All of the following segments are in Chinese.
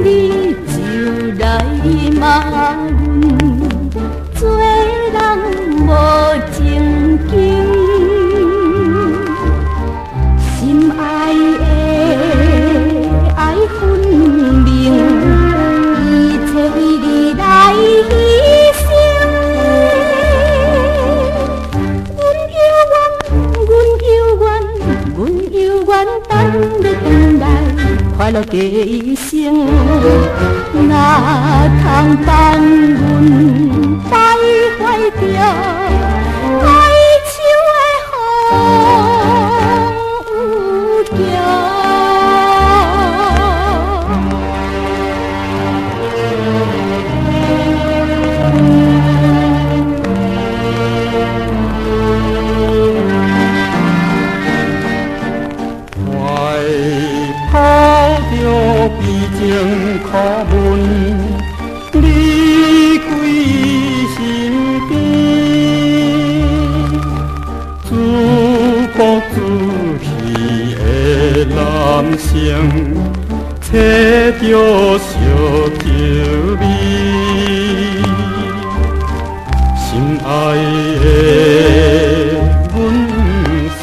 你就来骂阮，做人无正经，心爱的爱分明，一切为你来牺牲。阮有愿等你回来。快乐过一生，哪通放阮败坏掉爱树的风有条。悲情苦闷，离开身边，自顾自喜的男性，找着烧酒味，心爱的阮心，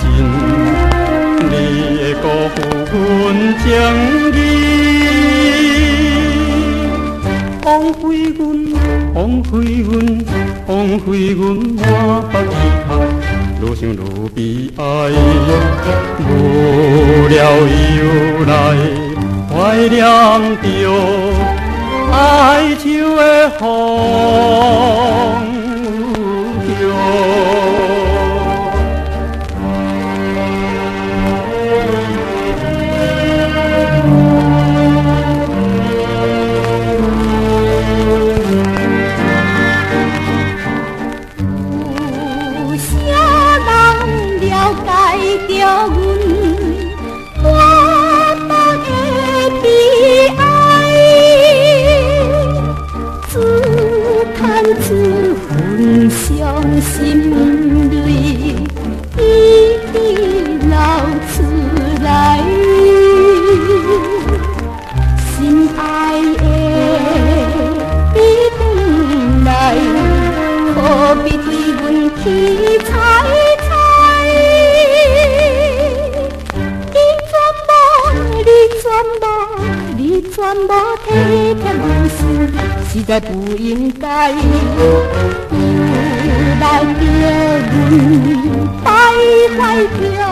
你的辜负阮情义。枉费阮满腹遗憾，愈想愈悲哀，无聊又来怀念着哀愁的风有着阮我梦的悲哀，自叹自焚伤心泪，一滴流出来。心爱的你回来，何必对阮去猜？你全部体贴阮心，实在不应该又来叫阮败坏掉。